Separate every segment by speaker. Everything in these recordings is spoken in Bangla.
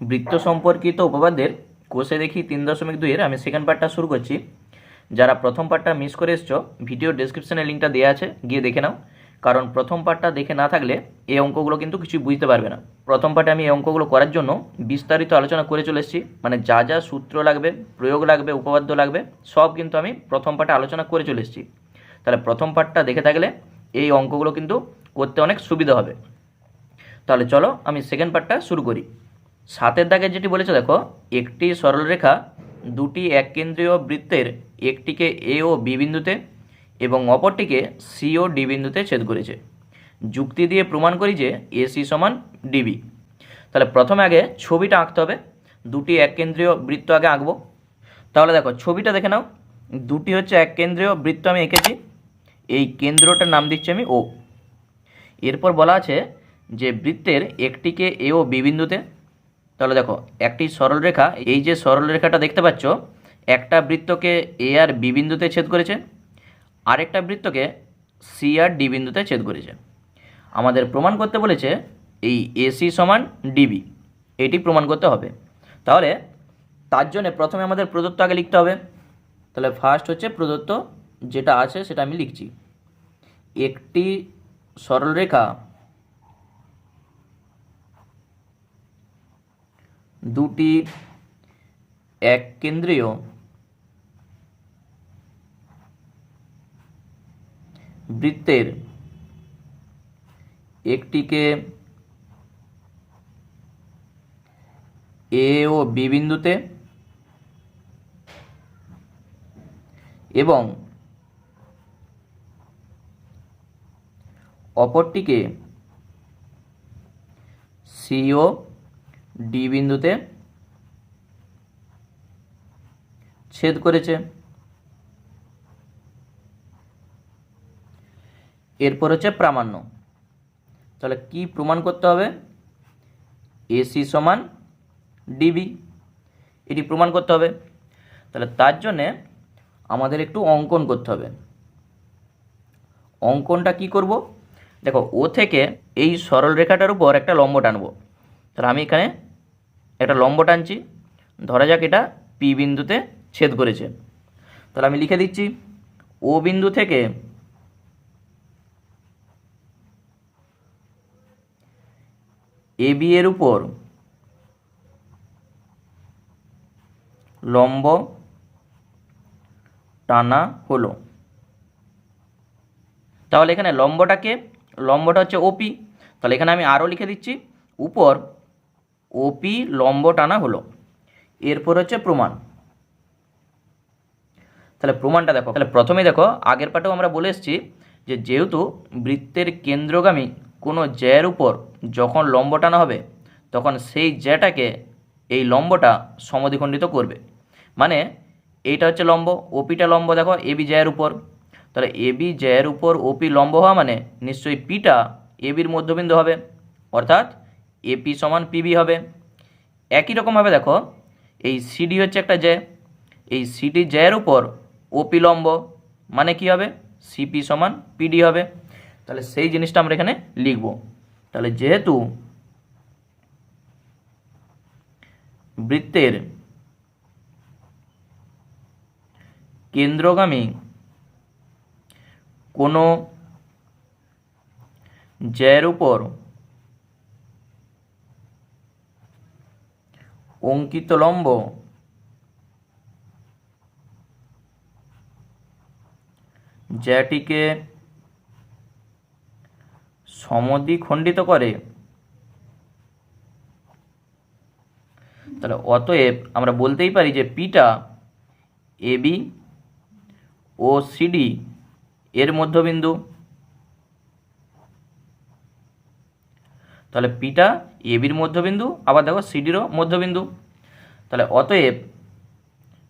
Speaker 1: বৃত্ত সম্পর্কিত উপপাদ্যের কোষে দেখি 3.2-এর আমি সেকেন্ড পার্টটা শুরু করছি। যারা প্রথম পার্টটা মিস করে এসছো, ভিডিও ডেসক্রিপশনে লিঙ্কটা দেওয়া আছে, গিয়ে দেখে নাও। কারণ প্রথম পার্টটা দেখে না থাকলে এই অঙ্কগুলো কিন্তু কিছুই বুঝতে পারবে না। প্রথম পার্টে আমি এই অঙ্কগুলো করার জন্য বিস্তারিত আলোচনা করে চলে এসেছি, মানে যা যা সূত্র লাগবে, প্রয়োগ লাগবে, উপপাদ্য লাগবে, সব কিন্তু আমি প্রথম পার্টে আলোচনা করে চলে এসেছি। তাহলে প্রথম পার্টটা দেখে থাকলে এই অঙ্কগুলো কিন্তু করতে অনেক সুবিধা হবে। তাহলে চলো আমি সেকেন্ড পার্টটা শুরু করি। 7-এর দাগে যেটি বলেছে দেখো, একটি সরলরেখা দুটি এককেন্দ্রীয় বৃত্তের একটিকে এ ও বি বিন্দুতে এবং অপরটিকে সি ও ডি বিন্দুতে ছেদ করেছে। যুক্তি দিয়ে প্রমাণ করি যে এসি সমান ডিবি। তাহলে প্রথমে আগে ছবিটা আঁকতে হবে। দুটি এককেন্দ্রীয় বৃত্ত আগে আঁকবো। তাহলে দেখো ছবিটা দেখে নাও, দুটি হচ্ছে এককেন্দ্রীয় বৃত্ত আমি এঁকেছি। এই কেন্দ্রটার নাম দিচ্ছি আমি ও। এরপর বলা আছে যে বৃত্তের একটিকে এ ও বি বিন্দুতে। তাহলে দেখো একটি সরলরেখা, এই যে সরলরেখাটা দেখতে পাচ্ছ, একটা বৃত্তকে এ আর বি বিন্দুতে ছেদ করেছে, আরেকটা বৃত্তকে সি আর ডি বিন্দুতে ছেদ করেছে। আমাদের প্রমাণ করতে বলেছে এই এসি সমান ডিবি, এটি প্রমাণ করতে হবে। তাহলে তার জন্য প্রথমে আমাদের প্রদত্ত আগে লিখতে হবে। তাহলে ফার্স্ট হচ্ছে প্রদত্ত যেটা আছে সেটা আমি লিখছি। একটি সরলরেখা দুটি এককেন্দ্রীয় বৃত্তের একটিকে এ ও বি বিন্দুতে এবং অপরটিকে সি ও ডি বিন্দুতে ছেদ করেছে। এরপর হচ্ছে প্রামাণ্য। তাহলে কি প্রমাণ করতে হবে? এসি সমান ডিবি, এটি প্রমাণ করতে হবে। তাহলে তার জন্যে আমাদের একটু অঙ্কন করতে হবে। অঙ্কনটা কি করব? দেখো ও থেকে এই সরল রেখাটার উপর একটা লম্ব টানবো। তাহলে আমি এখানে একটা লম্ব টানছি, ধরা যাক এটা পি বিন্দুতে ছেদ করেছে। তাহলে আমি লিখে দিচ্ছি ও বিন্দু থেকে এ বি এর উপর লম্ব টানা হলো। তাহলে এখানে লম্বটা হচ্ছে ওপি। তাহলে এখানে আমি আরও লিখে দিচ্ছি উপর ওপি লম্ব টানা হলো। এরপর হচ্ছে প্রমাণ। তাহলে প্রমাণটা দেখো। তাহলে প্রথমেই দেখো, আগের পাঠেও আমরা বলে এসেছি যে যেহেতু বৃত্তের কেন্দ্রগামী কোনো জ্যার উপর যখন লম্ব টানা হবে, তখন সেই জ্যাটাকে এই লম্বটা সমদ্বিখণ্ডিত করবে। মানে এইটা হচ্ছে লম্ব, ওপিটা লম্ব, দেখো এবি জ্যার উপর। তাহলে এবি জ্যার উপর ওপি লম্ব হওয়া মানে নিশ্চয়ই পিটা এবির মধ্যবিন্দু হবে, অর্থাৎ এপি সমান পিবি হবে। একই রকমভাবে দেখো এই সিডি হচ্ছে একটা জ্যা, এই সিডি জ্যার উপর ওপি লম্ব মানে কি হবে? সিপি সমান পিডি হবে। তাহলে সেই জিনিসটা আমরা এখানে লিখব। তাহলে যেহেতু বৃত্তের কেন্দ্রগামী কোনো জ্যার উপর অঙ্কিত লম্ব জ্যাটিকে সমদ্বিখণ্ডিত করে, তাহলে অতএব আমরা বলতেই পারি যে পিটা এবি ও সিডি এর মধ্যবিন্দু। তাহলে পিটা এবির মধ্যবিন্দু, আবার দেখো সিডিরও মধ্যবিন্দু। তাহলে অতএব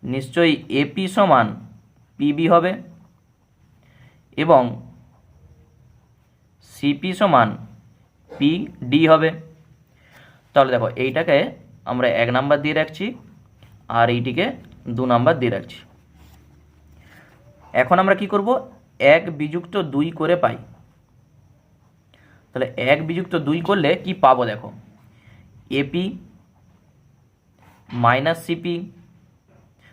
Speaker 1: নিশ্চয়ই এপি সমান পিবি হবে এবং সিপি সমান পিডি হবে। তাহলে দেখো এইটাকে আমরা 1 নাম্বার দিয়ে রাখছি আর এইটিকে 2 নাম্বার দিয়ে রাখছি। এখন আমরা কি করব? 1 বিযুক্ত 2 করে পাই। তাহলে 1 বিযুক্ত 2 করলে কি পাবো? দেখো এপি মাইনাস সিপি,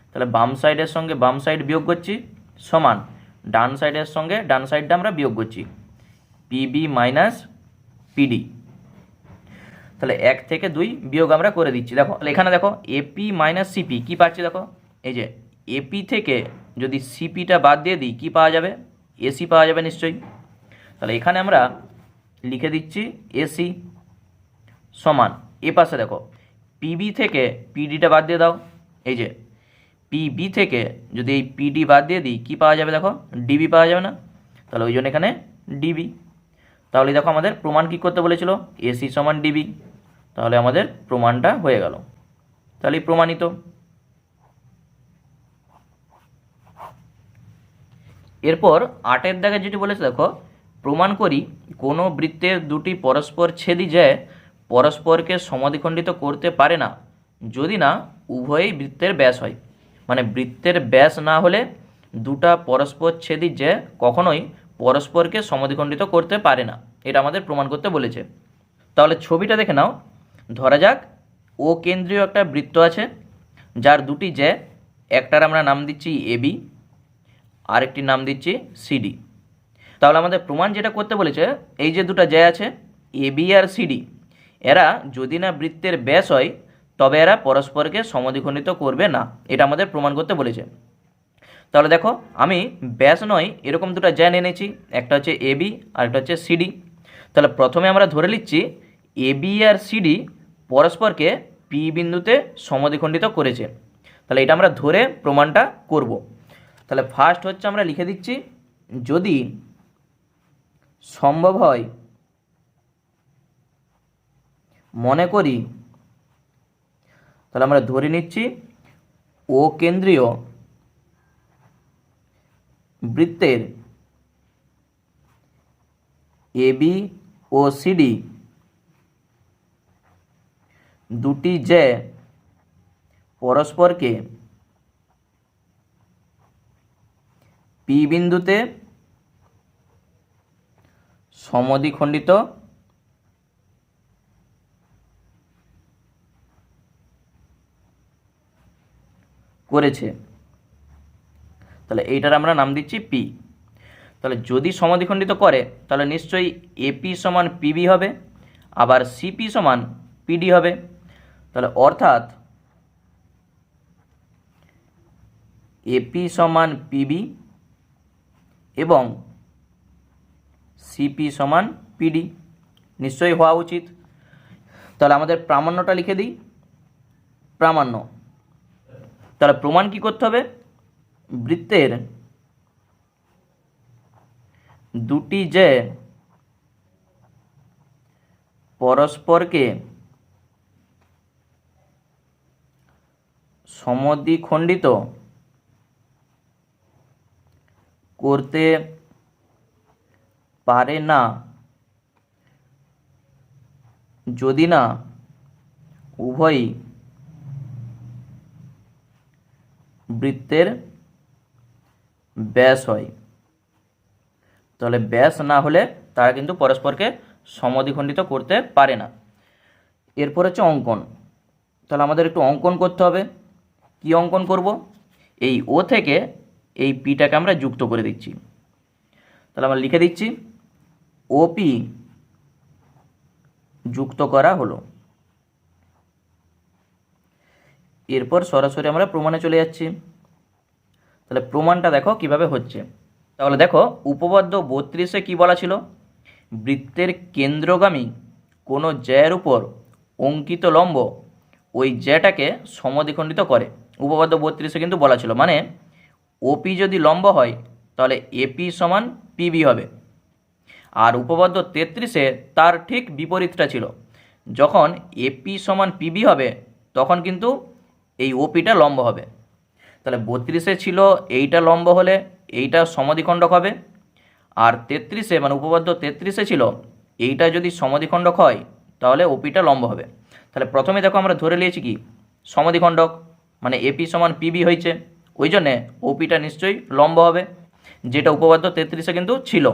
Speaker 1: তাহলে বাম সাইডের সঙ্গে বাম সাইড বিয়োগ করছি সমান ডান সাইডের সঙ্গে ডান সাইডটা আমরা বিয়োগ করছি পিবি মাইনাস পিডি। তাহলে 1 থেকে 2 বিয়োগ আমরা করে দিচ্ছি। দেখো এখানে দেখো এপি মাইনাস সিপি কী পাচ্ছি, দেখো এই যে এপি থেকে যদি সিপিটা বাদ দিয়ে দিই কী পাওয়া যাবে, এসি পাওয়া যাবে নিশ্চয়ই। তাহলে এখানে আমরা লিখে দিচ্ছি এসি সমান এ পাশে দেখো পিবি থেকে পিডিটা বাদ দিয়ে দাও, এই যে পিবি থেকে যদি এই পিডি বাদ দিয়ে দিই কী পাওয়া যাবে, দেখো ডিবি পাওয়া যাবে না, তাহলে ওই জন্য এখানে ডিবি। তাহলে দেখো আমাদের প্রমাণ কী করতে বলেছিল, এসি সমান ডিবি, তাহলে আমাদের প্রমাণটা হয়ে গেল, তাহলে প্রমাণিত। এরপর 8 দাগে যেটি বলেছে দেখো প্রমাণ করি কোনো বৃত্তের দুটি পরস্পর ছেদি যে পরস্পরকে সমদ্বিখণ্ডিত করতে পারে না যদি না উভয়ই বৃত্তের ব্যাস হয়। মানে বৃত্তের ব্যাস না হলে দুটা পরস্পর ছেদি যে কখনোই পরস্পরকে সমদ্বিখণ্ডিত করতে পারে না, এটা আমাদের প্রমাণ করতে বলেছে। তাহলে ছবিটা দেখে নাও, ধরা যাক ও কেন্দ্রীয় একটা বৃত্ত আছে যার দুটি যে, একটার আমরা নাম দিচ্ছি এবি, আরেকটির নাম দিচ্ছি সিডি। তাহলে আমাদের প্রমাণ যেটা করতে বলেছে এই যে দুটো যে আছে এবি আর সিডি, এরা যদি না বৃত্তের ব্যাস হয় তবে এরা পরস্পরকে সমদ্বিখণ্ডিত করবে না, এটা আমাদের প্রমাণ করতে বলেছে। তাহলে দেখো আমি ব্যাস নয় এরকম দুটো জ্যা এনেছি, একটা হচ্ছে এবি আর একটা হচ্ছে সিডি। তাহলে প্রথমে আমরা ধরে নিচ্ছি এবি আর সিডি পরস্পরকে পি বিন্দুতে সমদ্বিখণ্ডিত করেছে, তাহলে এটা আমরা ধরে প্রমাণটা করব। তাহলে ফার্স্ট হচ্ছে আমরা লিখে দিচ্ছি যদি সম্ভব হয় মনে করি, তাহলে আমরা ধরে নিচ্ছি ও কেন্দ্রীয় বৃত্তের এবি ও সিডি দুটি যে পরস্পরকে পি বিন্দুতে সমদ্বিখণ্ডিত করেছে, তাহলে এইটার আমরা নাম দিচ্ছি পি। তাহলে যদি সমদ্বিখণ্ডিত করে তাহলে নিশ্চয়ই এপি সমান পিবি হবে, আবার সিপি সমান পিডি হবে। তাহলে অর্থাৎ এপি সমান পিবি এবং সিপি সমান পিডি নিশ্চয়ই হওয়া উচিত। তাহলে আমাদের প্রামাণ্যটা লিখে দিই, প্রামাণ্য। তাহলে প্রমাণ কি করতে হবে, বৃত্তের দুটি যে পরস্পরকে সমদ্বিখণ্ডিত করতে পারে না যদি না উভয়ই বৃত্তের ব্যাস হয়। তাহলে ব্যাস না হলে তারা কিন্তু পরস্পরকে সমদ্বিখণ্ডিত করতে পারে না। এরপর হচ্ছে অঙ্কন। তাহলে আমাদের একটু অঙ্কন করতে হবে। কি অঙ্কন করব, এই ও থেকে এই পিটাকে আমরা যুক্ত করে দিচ্ছি। তাহলে আমরা লিখে দিচ্ছি ওপি যুক্ত করা হলো। এরপর সরাসরি আমরা প্রমাণে চলে যাচ্ছি। তাহলে প্রমাণটা দেখো কিভাবে হচ্ছে। তাহলে দেখো উপপাদ্য 32-এ কী বলা ছিল, বৃত্তের কেন্দ্রগামী কোনো জ্যায়ের উপর অঙ্কিত লম্ব ওই জ্যাটাকে সমদ্বিখণ্ডিত করে। উপপাদ্য 32-এ কিন্তু বলা ছিল, মানে ওপি যদি লম্ব হয় তাহলে এপি সমান পিবি হবে। আর উপপাদ্য 33-এ তার ঠিক বিপরীতটা ছিল, যখন এপি সমান পিবি হবে তখন কিন্তু এই ওপিটা লম্ব হবে। তাহলে 32-এ ছিল এইটা লম্ব হলে এইটা সমদ্বিখণ্ডক হবে, আর 33-এ মানে উপপাদ্য 33-এ ছিল এইটা যদি সমদ্বিখণ্ডক হয় তাহলে ওপিটা লম্ব হবে। তাহলে প্রথমে দেখো আমরা ধরে নিয়েছি কি সমদ্বিখণ্ডক, মানে এপি সমান পিবি হয়েছে, ওই জন্যে ওপিটা নিশ্চয়ই লম্ব হবে, যেটা উপপাদ্য 33-এ কিন্তু ছিল।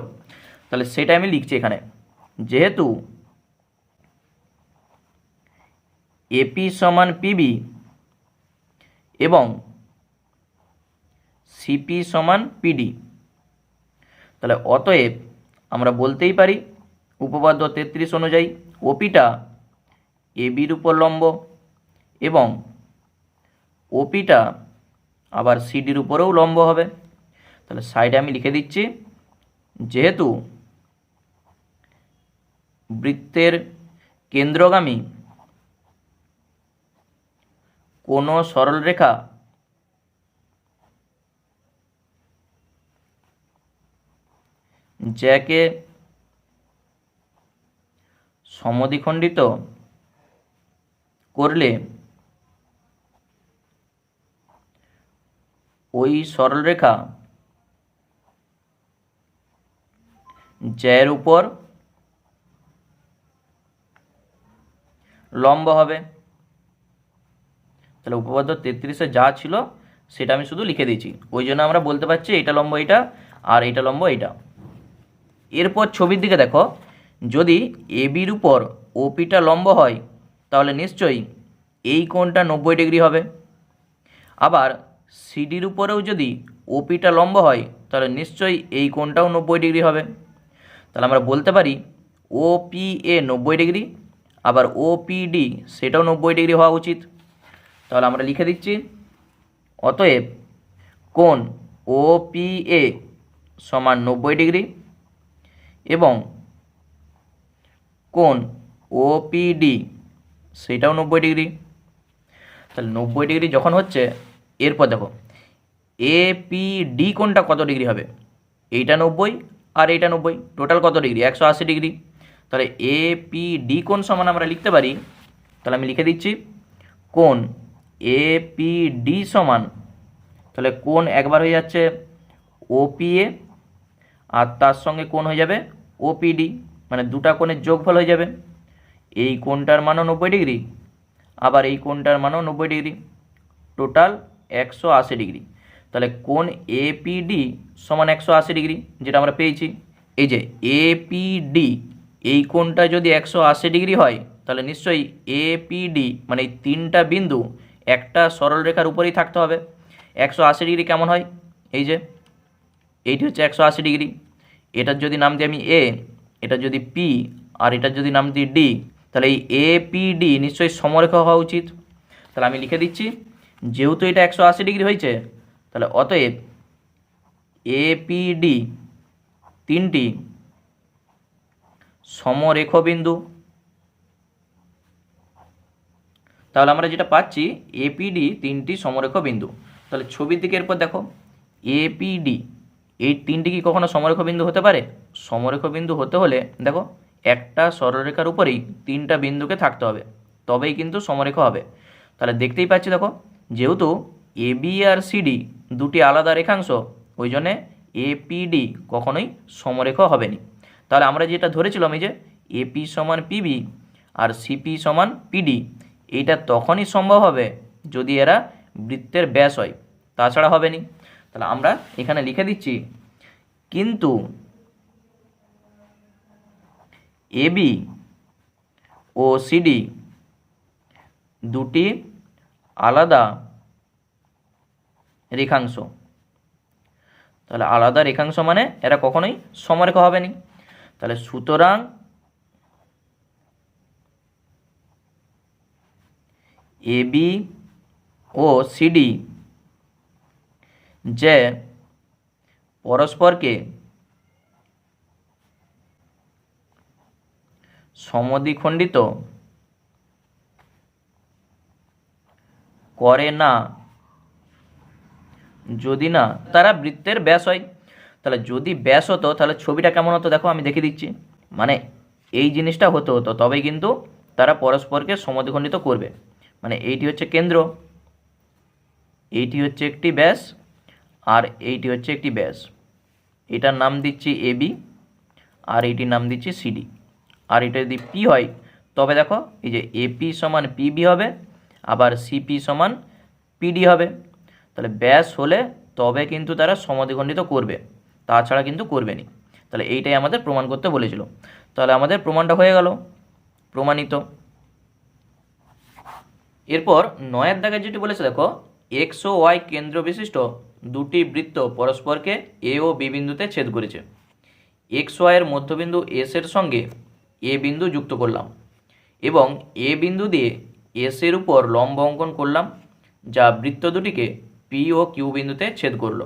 Speaker 1: তাহলে সেটা আমি লিখছি এখানে, যেহেতু এপি সমান পিবি এবং সিপি সমান পিডি। তাহলে অতএব আমরা বলতেই পারি উপপাদ্য 33 অনুযায়ী ওপিটা এবির উপর লম্ব এবং ওপিটা আবার সিডির উপরেও লম্ব হবে। তাহলে সাইডে আমি লিখে দিচ্ছি, যেহেতু বৃত্তের কেন্দ্রগামী কোনো সরলরেখা যাকে সমদ্বিখণ্ডিত করলে ওই সরলরেখা জ্যার উপর লম্ব হবে। তাহলে উপপাদ্য 33-এ যা ছিল সেটা আমি শুধু লিখে দিয়েছি, ওই জন্য আমরা বলতে পারছি এটা লম্ব এটা আর এটা লম্ব এটা। এরপর ছবির দিকে দেখো, যদি এবির উপর ওপিটা লম্ব হয় তাহলে নিশ্চয়ই এই কোণটা 90 ডিগ্রি হবে। আবার সিডির উপরেও যদি ওপিটা লম্ব হয় তাহলে নিশ্চয়ই এই কোণটাও 90 ডিগ্রি হবে। তাহলে আমরা বলতে পারি ওপিএ 90 ডিগ্রি, আবার ওপিডি সেটাও 90 ডিগ্রি হওয়া উচিত। তাহলে আমরা লিখে দিচ্ছি, অতএব কোণ ওপিএ সমান 90 ডিগ্রি এবং কোণ ওপিডি সেটাও 90 ডিগ্রি। তাহলে 90 ডিগ্রি যখন হচ্ছে, এরপর দেখো এপিডি কোণটা কত ডিগ্রি হবে, এইটা 90 আর এইটা 90, টোটাল কত ডিগ্রি, 180 ডিগ্রি। তাহলে এপিডি কোণ সমান আমরা লিখতে পারি, তাহলে আমি লিখে দিচ্ছি কোণ এপিডি সমান, তাহলে কোণ একবার হয়ে যাচ্ছে ওপিএ আর তার সঙ্গে কোণ হয়ে যাবে ওপিডি, মানে দুটা কোণের যোগফল হয়ে যাবে। এই কোণটার মানও 90 ডিগ্রি, আবার এই কোণটার মানও 90 ডিগ্রি, টোটাল 180 ডিগ্রি। তাহলে কোণ এপিডি সমান 180 ডিগ্রি, যেটা আমরা পেয়েছি। এই যে এপিডি এই কোণটা যদি 180 ডিগ্রি হয় তাহলে নিশ্চয়ই এপিডি মানে এই তিনটা বিন্দু একটা সরলরেখার উপরেই থাকতে হবে। 180 ডিগ্রি কেমন হয়, এই যে এইটি হচ্ছে 180 ডিগ্রি, এটার যদি নাম দিই আমি এ, এটা যদি পি আর এটার যদি নাম দিই ডি, তাহলে এই এপিডি নিশ্চয়ই সমরেখা হওয়া উচিত। তাহলে আমি লিখে দিচ্ছি, যেহেতু এটা 180 ডিগ্রি হয়েছে তাহলে অতএব এপিডি তিনটি সমরেখ বিন্দু। তাহলে আমরা যেটা পাচ্ছি এপিডি তিনটি সমরেখ বিন্দু। তাহলে ছবির দিকে এরপর দেখো, এপিডি এই তিনটি কি কখনো সমরেখ বিন্দু হতে পারে? সমরেখ বিন্দু হতে হলে দেখো একটা সরলরেখার উপরেই তিনটা বিন্দুকে থাকতে হবে, তবেই কিন্তু সমরেখ হবে। তাহলে দেখতেই পাচ্ছি দেখো, যেহেতু এবি আর সিডি দুটি আলাদা রেখাংশ, ওই জন্যে এপিডি কখনোই সমরেখ হবে না। তাহলে আমরা যেটা ধরেছিলাম এই যে এপি সমান পিবি আর সিপি সমান পিডি, এইটা তখনই সম্ভব হবে যদি এরা বৃত্তের ব্যাস হয়, তাছাড়া হবে না। তাহলে আমরা এখানে লিখে দিচ্ছি, কিন্তু এবি ও সিডি দুটি আলাদা রেখাংশ। তাহলে আলাদা রেখাংশ মানে এরা কখনোই সমরেখ হবে না। তাহলে সুতরাং এবি ও সিডি যে পরস্পরকে সমদ্বিখণ্ডিত করে না যদি না তারা বৃত্তের ব্যাস হয়। তাহলে যদি ব্যাস হতো তাহলে ছবিটা কেমন হতো দেখো, আমি দেখে দিচ্ছি, মানে এই জিনিসটা হতো তবেই কিন্তু তারা পরস্পরকে সমদ্বিখণ্ডিত করবে। মানে এইটি হচ্ছে কেন্দ্র, এইটি হচ্ছে একটি ব্যাস আর এইটি হচ্ছে একটি ব্যাস, এটার নাম দিচ্ছি এবি আর এইটির নাম দিচ্ছি সিডি। আর এটা যদি পি হয় তবে দেখো এই যে এপি সমান পিবি হবে, আবার সিপি সমান পিডি হবে। তাহলে ব্যাস হলে তবে কিন্তু তারা সমদ্বিখণ্ডিত করবে, তাছাড়া কিন্তু করবে না। তাহলে এইটাই আমাদের প্রমাণ করতে বলেছিল। তাহলে আমাদের প্রমাণটা হয়ে গেল, প্রমাণিত। এরপর 9 দাগে যেটি বলেছে দেখো, এক্স ও ওয়াই কেন্দ্র বিশিষ্ট দুটি বৃত্ত পরস্পরকে এ ও বি বিন্দুতে ছেদ করেছে। এক্স ওয়াইয়ের মধ্যবিন্দু এস এর সঙ্গে এ বিন্দু যুক্ত করলাম এবং এ বিন্দু দিয়ে এস এর উপর লম্ব অঙ্কন করলাম, যা বৃত্ত দুটিকে পি ও কিউ বিন্দুতে ছেদ করলো।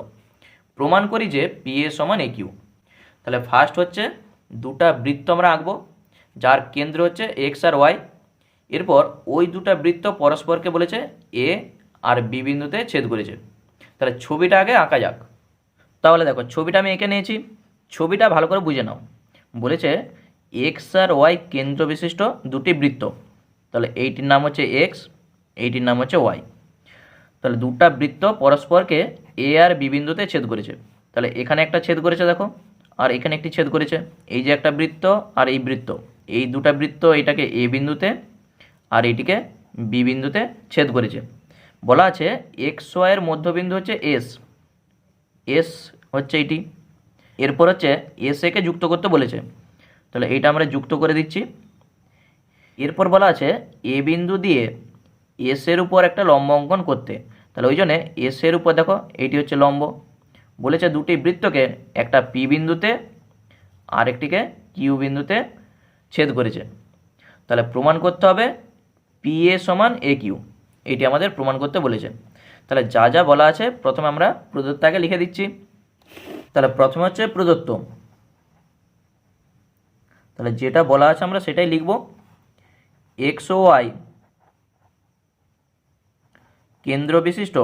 Speaker 1: প্রমাণ করি যে পি এ সমান এ কিউ। তাহলে ফার্স্ট হচ্ছে দুটা বৃত্ত আমরা আঁকবো যার কেন্দ্র হচ্ছে এক্স আর ওয়াই। এরপর ওই দুটা বৃত্ত পরস্পরকে বলেছে এ আর বি বিন্দুতে ছেদ করেছে। তাহলে ছবিটা আগে আঁকা যাক। তাহলে দেখো ছবিটা আমি এঁকে নিয়েছি, ছবিটা ভালো করে বুঝে নাও। বলেছে এক্স আর ওয়াই কেন্দ্র বিশিষ্ট দুটি বৃত্ত, তাহলে এইটির নাম হচ্ছে এক্স, এইটির নাম হচ্ছে ওয়াই। তাহলে দুটা বৃত্ত পরস্পরকে এ আর বি বিন্দুতে ছেদ করেছে। তাহলে এখানে একটা ছেদ করেছে দেখো, আর এখানে একটি ছেদ করেছে। এই যে একটা বৃত্ত আর এই বৃত্ত, এই দুটা বৃত্ত এটাকে এ বিন্দুতে আর এইটিকে বি বিন্দুতে ছেদ করেছে। বলা আছে এক্স ওয়াইয়ের মধ্যবিন্দু হচ্ছে এস, এস হচ্ছে এইটি। এরপর হচ্ছে এস একে যুক্ত করতে বলেছে, তাহলে এইটা আমরা যুক্ত করে দিচ্ছি। এরপর বলা আছে এ বিন্দু দিয়ে এস এর উপর একটা লম্ব অঙ্কন করতে, তাহলে ওই জন্যে এস এর উপর দেখো এইটি হচ্ছে লম্ব। বলেছে দুটি বৃত্তকে একটা পি বিন্দুতে আর একটিকে কিউ বিন্দুতে ছেদ করেছে। তাহলে প্রমাণ করতে হবে পি এ সমান এ কিউ, এটি আমাদের প্রমাণ করতে বলেছে। তাহলে যা যা বলা আছে প্রথমে আমরা প্রদত্তকে লিখে দিচ্ছি। তাহলে প্রথমে হচ্ছে প্রদত্ত, তাহলে যেটা বলা আছে আমরা সেটাই লিখব। এক্স ও ওয়াই কেন্দ্র বিশিষ্ট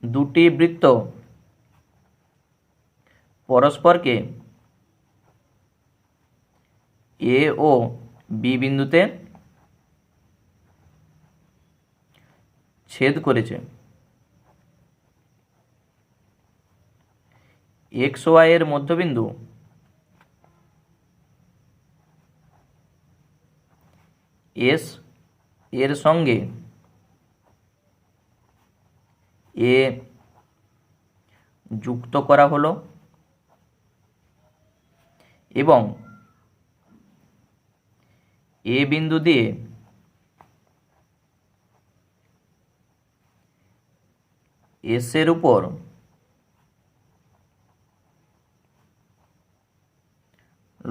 Speaker 1: দুটি বৃত্ত পরস্পরকে এ ও বি বিন্দুতে ছেদ করেছে। এক্স ওয়াই এর মধ্যবিন্দু এস এর সঙ্গে এ যুক্ত করা হলো এবং এ বিন্দু দিয়ে এস এর উপর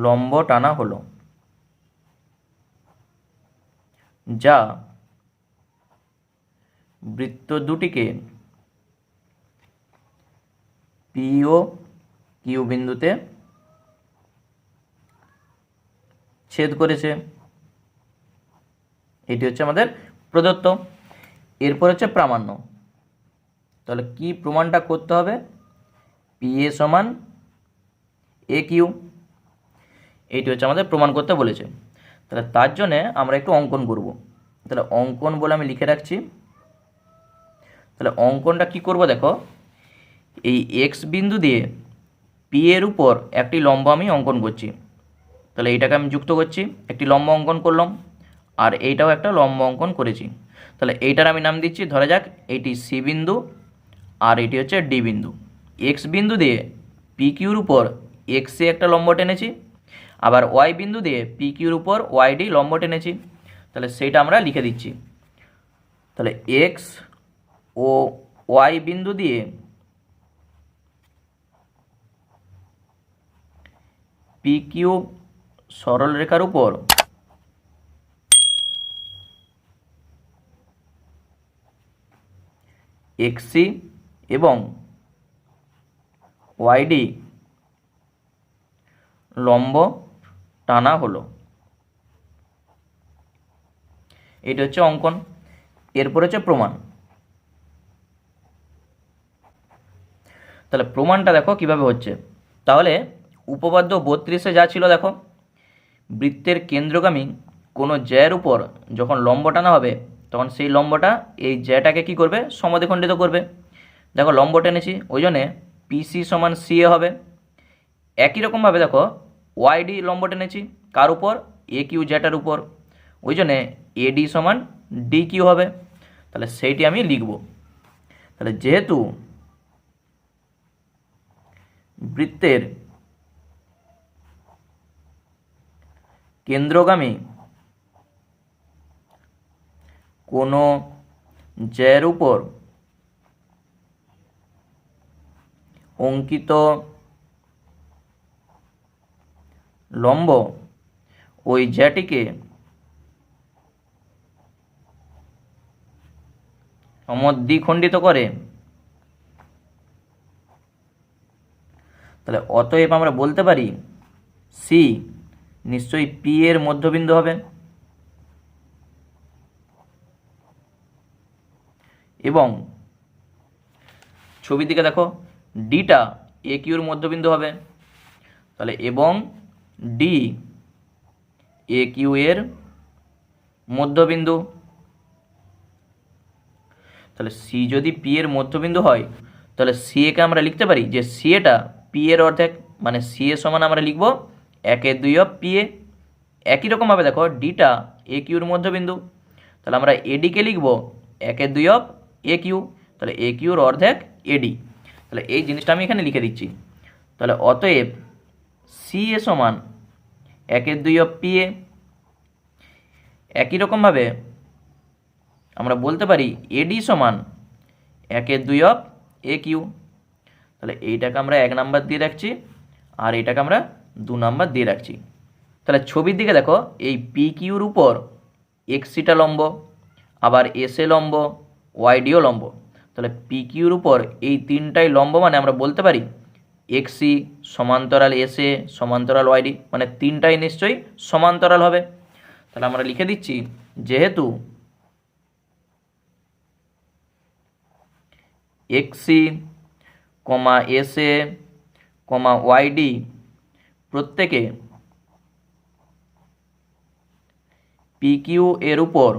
Speaker 1: লম্ব টানা হলো, যা বৃত্ত দুটিকে পি ও কিউ বিন্দুতে ছেদ করেছে। এটি হচ্ছে আমাদের প্রদত্ত। এরপর হচ্ছে প্রামাণ্য। তাহলে কি প্রমাণটা করতে হবে? পি এ সমান এ কিউ, এইটি হচ্ছে আমাদের প্রমাণ করতে বলেছে। তাহলে তার জন্যে আমরা একটু অঙ্কন করব। তাহলে অঙ্কন বলে আমি লিখে রাখছি। তাহলে অঙ্কনটা কি করব দেখো, এই এক্স বিন্দু দিয়ে পি এর উপর একটি লম্ব আমি অঙ্কন করছি। তাহলে এইটাকে আমি যুক্ত করছি, একটি লম্ব অঙ্কন করলাম, আর এইটাও একটা লম্ব অঙ্কন করেছি। তাহলে এইটার আমি নাম দিচ্ছি, ধরা যাক এইটি সি বিন্দু আর এটি হচ্ছে ডি বিন্দু। এক্স বিন্দু দিয়ে পি কিউর উপর এক্সে একটা লম্ব টেনেছি, আবার ওয়াই বিন্দু দিয়ে পি কিউর উপর ওয়াই ডি লম্ব টেনেছি। তাহলে সেইটা আমরা লিখে দিচ্ছি। তাহলে এক্স ও ওয়াই বিন্দু দিয়ে পি কিউ সরলরেখার উপর এক্সি এবং ওয়াইডি লম্ব টানা হলো। এটা হচ্ছে অঙ্কন। এরপর হচ্ছে প্রমাণ। তাহলে প্রমাণটা দেখো কিভাবে হচ্ছে। তাহলে উপপাদ্য 32-এ যা ছিল দেখো, বৃত্তের কেন্দ্রগামী কোনো জ্যার উপর যখন লম্ব টানা হবে তখন সেই লম্বটা এই জ্যাটাকে কি করবে? সমদ্বিখণ্ডিত করবে। দেখো লম্ব টেনেছি, ওই জন্যে পিসি সমান সিএ হবে। একই রকমভাবে দেখো ওয়াইডি লম্ব টেনেছি কার উপর? এ কিউ জ্যাটার উপর, ওই জন্যে এডি সমান ডি কিউ হবে। তাহলে সেইটি আমি লিখব। তাহলে যেহেতু বৃত্তের কেন্দ্রগামী কোনো জ্যার উপর অঙ্কিত লম্ব ওই জ্যাটিকে সমদ্বিখণ্ডিত করে। তাহলে অতএব আমরা বলতে পারি সি নিশ্চয়ই পি এর মধ্যবিন্দু হবে এবং ছবির দিকে দেখো ডিটা এ কিউর মধ্যবিন্দু হবে। তাহলে এবং ডি এ কিউ এর মধ্যবিন্দু। তাহলে সি যদি পি এর মধ্যবিন্দু হয় তাহলে সি একে আমরা লিখতে পারি যে সি এটা পি এর অর্ধেক, মানে সি এ সমান আমরা লিখব 1/2 পি এ। একই রকমভাবে দেখো ডিটা এ কিউর মধ্যবিন্দু, তাহলে আমরা এডিকে লিখব 1/2 এ কিউ, তাহলে এ কিউর অর্ধেক এডি। তাহলে এই জিনিসটা আমি এখানে লিখে দিচ্ছি। তাহলে অতএব সি এ সমান 1/2 পি এ। একই রকমভাবে আমরা বলতে পারি এডি সমান 1/2 এ কিউ। তাহলে এইটাকে আমরা 1 নাম্বার দিয়ে রাখছি আর এটাকে আমরা 2 নাম্বার দিয়ে রাখছি। তাহলে ছবির দিকে দেখো এই পি কিউর উপর এক্সিটা লম্ব, আবার এসএ লম্ব, ওয়াইডিও লম্ব। তাহলে পি কিউর উপর এই তিনটাই লম্ব, মানে আমরা বলতে পারি এক্সি সমান্তরাল এসএ সমান্তরাল ওয়াইডি, মানে তিনটাই নিশ্চয়ই সমান্তরাল হবে। তাহলে আমরা লিখে দিচ্ছি যেহেতু এক্সি কমা এসএ কমা ওয়াইডি প্রত্যেকে পি কিউ এর উপর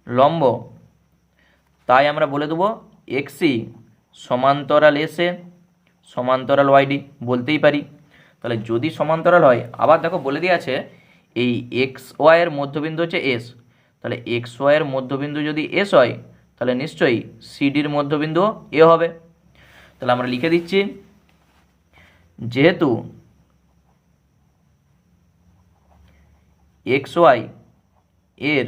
Speaker 1: লম্ব, তাই আমরা বলে দেবো এক্সি সমান্তরাল এসএ সমান্তরাল ওয়াইডি বলতেই পারি। তাহলে যদি সমান্তরাল হয়, আবার দেখো বলে দিয়ে আছে এই এক্স ওয়াইয়ের মধ্যবিন্দু হচ্ছে এস, তাহলে এক্স ওয়াইয়ের মধ্যবিন্দু যদি এস হয় তাহলে নিশ্চয়ই সিডির মধ্যবিন্দু এ হবে। তাহলে আমরা লিখে দিচ্ছি যেহেতু এক্স ওয়াই এর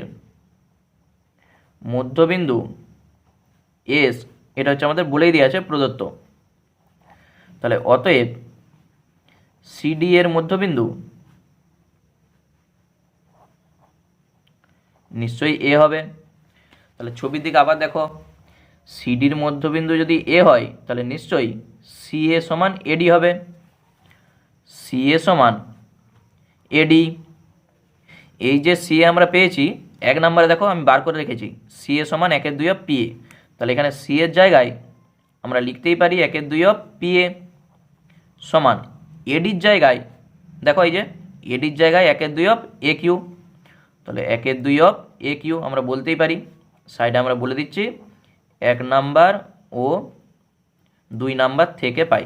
Speaker 1: মধ্যবিন্দু এস, এটা হচ্ছে আমাদের বলেই দেওয়া আছে প্রদত্ত, তাহলে অতএব সিডি এর মধ্যবিন্দু নিশ্চয়ই এ হবে। তাহলে ছবির দিকে আবার দেখো সিডির মধ্যবিন্দু যদি এ হয় তাহলে নিশ্চয়ই সি এ সমান এডি হবে। সি এ সমান এডি, এই যে সি এ আমরা পেয়েছি 1 নম্বরে দেখো আমি বার করে রেখেছি সি এ সমান 1/2 পি এ। তাহলে এখানে সি এর জায়গায় আমরা লিখতেই পারি 1/2 পি এ সমান এডির জায়গায় দেখো এই যে এডির জায়গায় 1/2 এ কিউ। তাহলে 1/2 এ কিউ আমরা বলতেই পারি, সাইডে আমরা বলে দিচ্ছি 1 নাম্বার ও 2 নাম্বার থেকে পাই।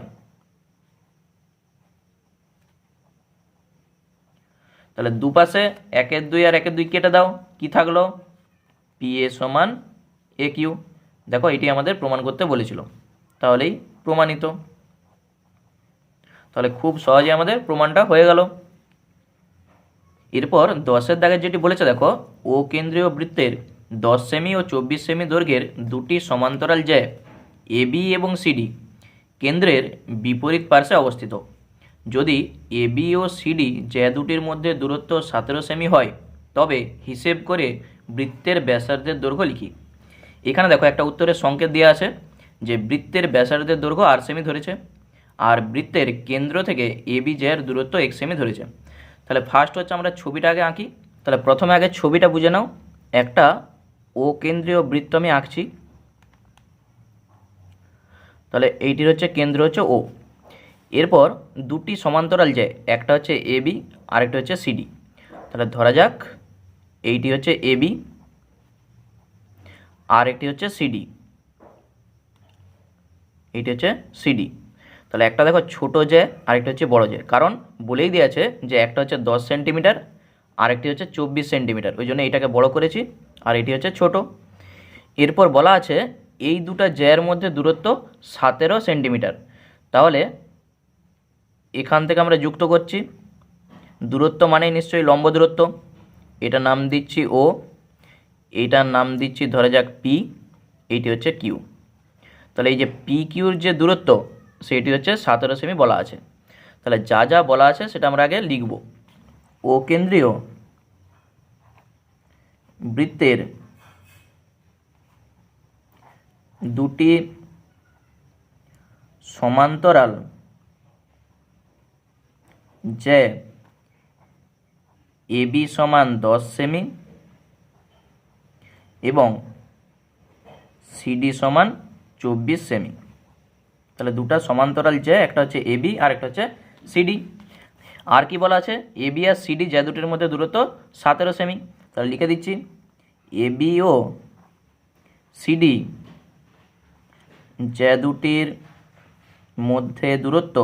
Speaker 1: তাহলে দুপাশে 1/2 আর 1/2 কেটে দাও, কি থাকলো পি এ সমান এ কিউ। দেখো এটি আমাদের প্রমাণ করতে বলেছিল, তাহলেই প্রমাণিত। তাহলে খুব সহজে আমাদের প্রমাণটা হয়ে গেল। এরপর 10-এর দাগের যেটি বলেছে দেখো ও কেন্দ্রীয় বৃত্তের 10 সেমি ও 24 সেমি দৈর্ঘ্যের দুটি সমান্তরাল জ্যা এবি এবং সিডি কেন্দ্রের বিপরীত পার্শ্বে অবস্থিত। যদি এবি ও সিডি জ্যা দুটির মধ্যে দূরত্ব 17 সেমি হয় তবে হিসেব করে বৃত্তের ব্যাসার্ধের দৈর্ঘ্য লিখি। এখানে দেখো একটা উত্তরের সংকেত দেওয়া আছে যে বৃত্তের ব্যাসার্ধের দৈর্ঘ্য 8 সেমি ধরেছে আর বৃত্তের কেন্দ্র থেকে এবি জ্যার দূরত্ব 1 সেমি ধরেছে। তাহলে ফার্স্ট হচ্ছে আমরা ছবিটা আগে আঁকি। তাহলে প্রথমে আগে ছবিটা বুঝে নাও। একটা ও কেন্দ্রীয় বৃত্ত আমি আঁকছি। তাহলে এইটির হচ্ছে কেন্দ্র হচ্ছে ও। এরপর দুটি সমান্তরাল জ্যা, একটা হচ্ছে এবি আরেকটা হচ্ছে সিডি। তাহলে ধরা যাক এইটি হচ্ছে এবি আর একটি হচ্ছে সিডি, এইটি হচ্ছে সিডি। তাহলে একটা দেখো ছোট জ্যা আরেকটা হচ্ছে বড় জ্যা, কারণ বলেই দেওয়া আছে যে একটা হচ্ছে 10 সেন্টিমিটার আরেকটি হচ্ছে 24 সেন্টিমিটার, ওই জন্য এইটাকে বড় করেছি আর এটি হচ্ছে ছোট। এরপর বলা আছে এই দুটো জ্যার মধ্যে দূরত্ব 17 সেন্টিমিটার। তাহলে এখান থেকে আমরা যুক্ত করছি, দূরত্ব মানে নিশ্চয়ই লম্ব দূরত্ব, এটার নাম দিচ্ছি ও, এইটার নাম দিচ্ছি ধরা যাক পি, এইটি হচ্ছে কিউ। তাহলে এই যে পি কিউর যে দূরত্ব সেটি হচ্ছে 17 সেমি বলা আছে। তাহলে যা যা বলা আছে সেটা আমরা আগে লিখব। ও কেন্দ্রীয় বৃত্তের দুটি সমান্তরাল যে এবি সমান 10 সেমি এবং সিডি সমান 24 সেমি। তাহলে দুটা সমান্তরাল যে, একটা হচ্ছে এবি আর একটা হচ্ছে সিডি। আর কি বলা আছে, এবি আর সিডি যে দুটির মধ্যে দূরত্ব 17 সেমি। তাহলে লিখে দিচ্ছি এবি ও সিডি যে দুটির মধ্যে দূরত্ব,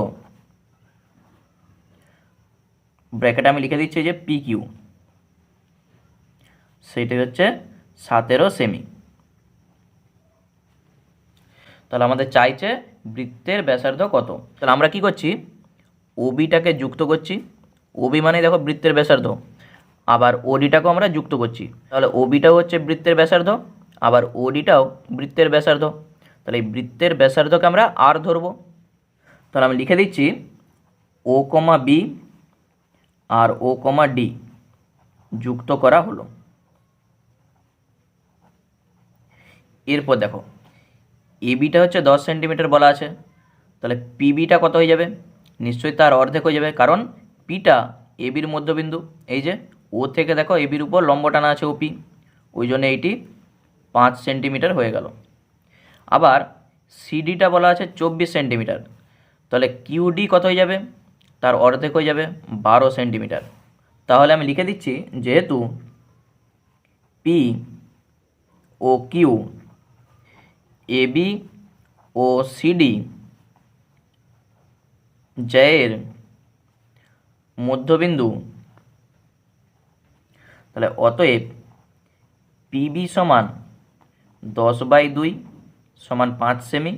Speaker 1: ব্র্যাকেটে আমি লিখে দিচ্ছি যে পি কিউ, সেটি হচ্ছে 17 সেমি। তাহলে আমাদের চাইছে বৃত্তের ব্যাসার্ধ কত। তাহলে আমরা কি করছি, ওবিটাকে যুক্ত করছি। ওবি মানে দেখো বৃত্তের ব্যাসার্ধ, আবার ওডিটাকেও আমরা যুক্ত করছি। তাহলে ওবিটাও হচ্ছে বৃত্তের ব্যাসার্ধ, আবার ওডিটাও বৃত্তের ব্যাসার্ধ। তাহলে এই বৃত্তের ব্যাসার্ধকে আমরা আর ধরবো। তাহলে আমি লিখে দিচ্ছি ও কমা বি আর ও কমা ডি যুক্ত করা হলো। এরপর দেখো এবিটা হচ্ছে 10 সেন্টিমিটার বলা আছে, তাহলে পিবিটা কত হয়ে যাবে, নিশ্চয়ই তার অর্ধেক হয়ে যাবে, কারণ পিটা এবির মধ্যবিন্দু। এই যে ও থেকে দেখো এবির উপর লম্ব টানা আছে ওপি, ওই জন্য এইটি 5 সেন্টিমিটার হয়ে গেল। আবার সিডিটা বলা আছে 24 সেন্টিমিটার, তাহলে কিউডি কত হয়ে যাবে, তার অর্ধেক হয়ে যাবে 12 সেন্টিমিটার। তাহলে আমি লিখে দিচ্ছি যেহেতু পি ও কিউ, এবি ও সিডি জয়ের মধ্যবিন্দু, তাহলে অতএব পিবি সমান 10/2 সমান 5 সেমি,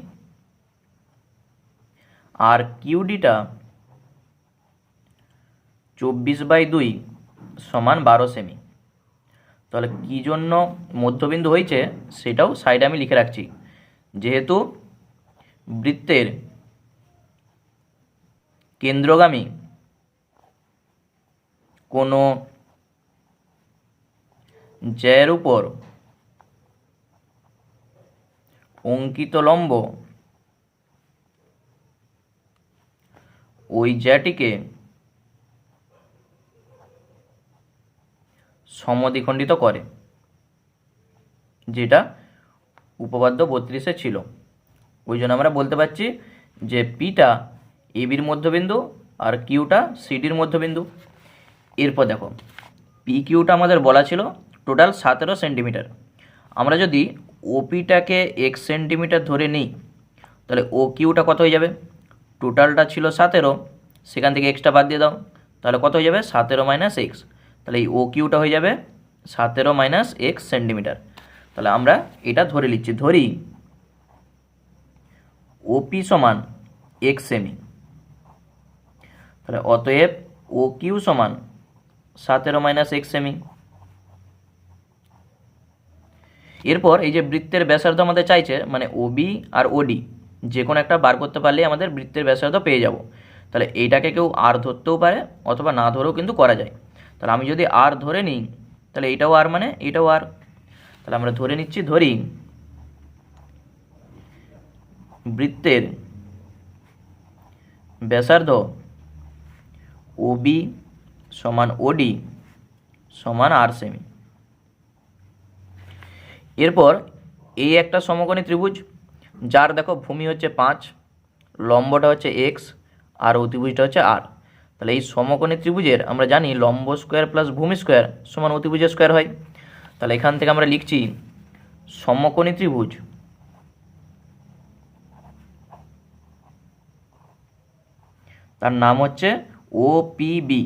Speaker 1: আর কিউডিটা 24/2 সমান 12 সেমি। তাহলে কী জন্য মধ্যবিন্দু হয়েছে সেটাও সাইডে আমি লিখে রাখছি। যেহেতু বৃত্তের কেন্দ্রগামী কোনো জ্যায়ের উপর অঙ্কিত লম্ব ওই জ্যাটিকে সমদ্বিখণ্ডিত করে, যেটা উপপাদ্য 32-এ ছিল। ওই জন্য আমরা বলতে পারছি যে পিটা এবির মধ্যবিন্দু আর কিউটা সিডির মধ্যবিন্দু। এরপর দেখো পি কিউটা আমাদের বলা ছিল টোটাল 17 সেন্টিমিটার। আমরা যদি ওপিটাকে 1 সেন্টিমিটার ধরে নিই, তাহলে ও কিউটা কত হয়ে যাবে, টোটালটা ছিল 17, সেখান থেকে এক্সট্রা বাদ দিয়ে দাও, তাহলে কত হয়ে যাবে 17 মাইনাস এক্স। তাহলে এই ও কিউটা হয়ে যাবে 17 মাইনাস এক্স সেন্টিমিটার। তাহলে আমরা এটা ধরে নিচ্ছি, ধরি ওপি সমান এক্স সেমি। তাহলে অতএব ও কিউ সমান 17 মাইনাস এক্স সেমি। এরপর এই যে বৃত্তের ব্যাসার্ধ আমাদের চাইছে, মানে ওবি আর ওডি যে কোনো একটা বার করতে পারলে আমাদের বৃত্তের ব্যাসার্ধ পেয়ে যাব। তাহলে এইটাকে কেউ আর ধরতেও পারে অথবা না ধরেও কিন্তু করা যায়। তাহলে আমি যদি আর ধরে নিই, তাহলে এইটাও আর মানে এইটাও আর। তাহলে আমরা ধরে নিচ্ছি, ধরি বৃত্তের ব্যাসার্ধ ওবি সমান ওডি সমান আর সেমি। এরপর এই একটা সমকোণী ত্রিভুজ, যার দেখো ভূমি হচ্ছে 5, লম্বটা হচ্ছে এক্স আর অতিভুজটা হচ্ছে আর। তাহলে এই সমকোণী ত্রিভুজের আমরা জানি লম্ব স্কোয়ার প্লাস ভূমি স্কোয়ার সমান অতিভুজের স্কোয়ার হয়। তাহলে এখান থেকে আমরা লিখছি সমকোণী ত্রিভুজ তার নাম হচ্ছে ওপিবি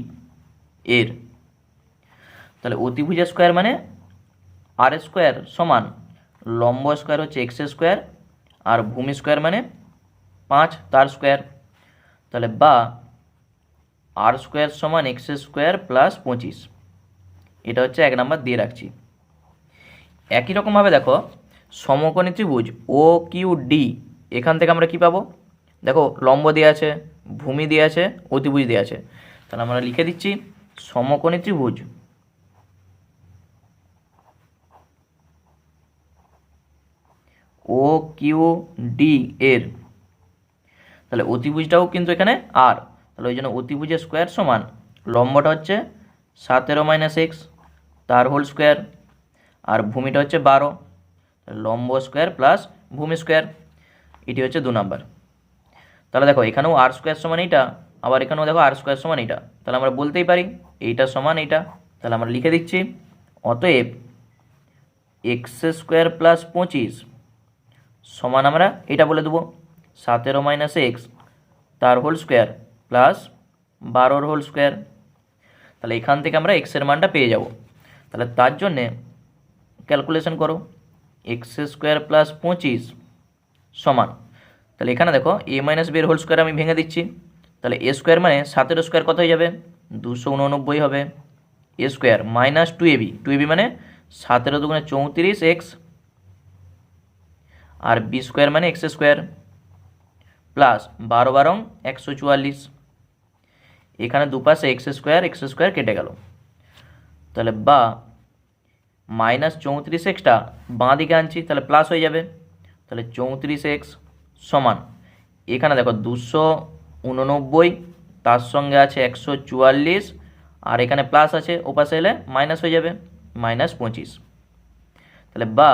Speaker 1: এর। তাহলে অতিভুজের স্কোয়ার মানে আর স্কোয়ার সমান লম্ব স্কোয়ার হচ্ছে এক্স স্কোয়ার আর ভূমি স্কোয়ার মানে 5 তার স্কোয়ার। তাহলে বা আর স্কোয়ার সমান এক্স স্কোয়ার প্লাস 25, এটা হচ্ছে 1 নাম্বার দিয়ে রাখছি। একই রকমভাবে দেখো সমকোণী ত্রিভুজ ও কিউ ডি, এখান থেকে আমরা কি পাবো? দেখো লম্ব দেওয়া আছে, ভূমি দেওয়া আছে, অতিভুজ দেওয়া আছে। তাহলে আমরা লিখে দিচ্ছি সমকোণী ত্রিভুজ ও কিউ ডি এর, তাহলে অতিভুজটাও কিন্তু এখানে আর, তাহলে ওই জন্য অতিভুজের স্কোয়ার সমান লম্বটা হচ্ছে 17 - x তার হোল স্কোয়ার, আর ভূমিটা হচ্ছে 12, লম্ব স্কোয়ার প্লাস ভূমি স্কোয়ার, এটি হচ্ছে 2 নাম্বার। তাহলে দেখো এখানেও আর স্কোয়ার সমান এইটা, আবার এখানেও দেখো আর স্কোয়ার সমান এইটা, তাহলে আমরা বলতেই পারি এইটা সমান এইটা। তাহলে আমরা লিখে দিচ্ছি অতএব x² + 25 সমান আমরা এটা বলে দেবো 17 - x তার whole square plus 12 whole square. তাহলে এখান থেকে আমরা এক্সের মানটা পেয়ে যাব। তাহলে তার জন্যে ক্যালকুলেশন করো, x² + 25 সমান, তাহলে এখানে দেখো a - b এর হোল স্কোয়ার আমি ভেঙে দিচ্ছি, তাহলে a স্কোয়ার মানে 7 স্কোয়ার কত হয়ে যাবে? 289 হবে, a square minus 2ab, 2ab মানে 17 × 2 = 34x, আর b স্কোয়ার মানে x স্কোয়ার প্লাস 12 × 144, এখানে দুপাশে x স্কোয়ার কেটে গেল, তাহলে বা মাইনাস 34xটা বাঁ দিকে আনছি, তাহলে প্লাস হয়ে যাবে, তাহলে 34x সমান, এখানে দেখো 289 তার সঙ্গে আছে 144, আর এখানে প্লাস আছে, ওপাশে এলে মাইনাস হয়ে যাবে, -25, তাহলে বা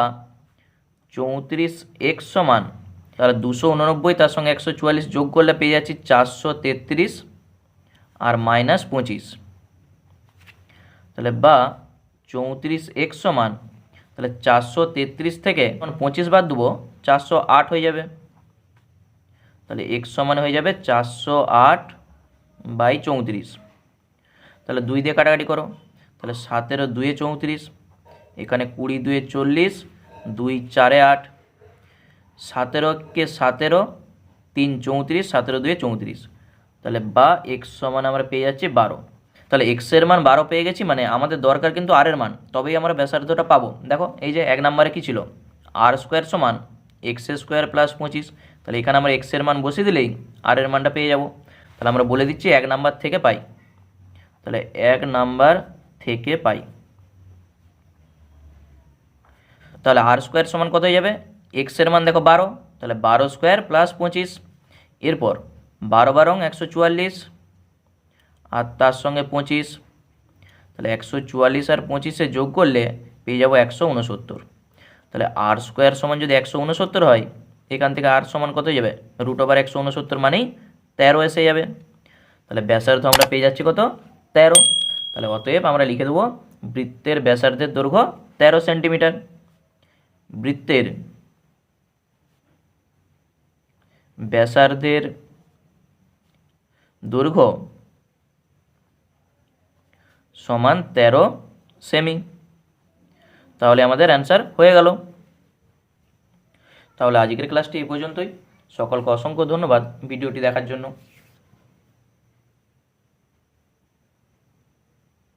Speaker 1: 34x সমান, তাহলে 289 তার সঙ্গে 144 যোগ করলে পেয়ে যাচ্ছি 433 আর -25, তাহলে বা 34x সমান, তাহলে 433 থেকে 25 বাদ দেবো 408 হয়ে যাবে, তাহলে x সমান হয়ে যাবে 408/34, তাহলে 2 দিয়ে কাটাকাটি করো, তাহলে 17 × 2 = 34, এখানে 20 × 2 = 40, 2 × 4 = 8, 17 কে 17, 3 × 34, 17 × 2 = 34, তাহলে বা x সমান আমরা পেয়ে যাচ্ছি 12। তাহলে x এর মান 12 পেয়ে গেছি, মানে আমাদের দরকার কিন্তু r এর মান, তবেই আমরা ব্যাসার্ধটা পাবো। দেখো এই যে 1 নম্বরে কি ছিল, r² সমান x² + 25, তাহলে এখানে আমরা x এর মান বসিয়ে দিলেই r এর মানটা পেয়ে যাব। তাহলে আমরা বলে দিচ্ছি 1 নাম্বার থেকে পাই, তাহলে 1 নাম্বার থেকে পাই, তাহলে r² সমান কত হয়ে যাবে? x এর মান দেখো 12, তাহলে 12² + 25, এরপর 12 × 144 আর তার সঙ্গে 25, তাহলে 144 আর 25 যোগ করলে পেয়ে যাবো 169, তাহলে r² সমান যদি 169 হয়, এখান থেকে r সমান কত হয়ে যাবে? √169 মানেই 13 এসে যাবে, তাহলে ব্যাসার্ধ আমরা পেয়ে যাচ্ছি কত? 13। তাহলে অতএব আমরা লিখে দেবো বৃত্তের ব্যাসার্ধের দৈর্ঘ্য 13 সেন্টিমিটার। বৃত্তের ব্যাসার্ধের দৈর্ঘ্য সমান 13 সেমি। তাহলে আমাদের অ্যান্সার হয়ে গেল। তাহলে আজকের ক্লাসটি এই পর্যন্তই। সকলকে অসংখ্য ধন্যবাদ ভিডিওটি দেখার জন্য।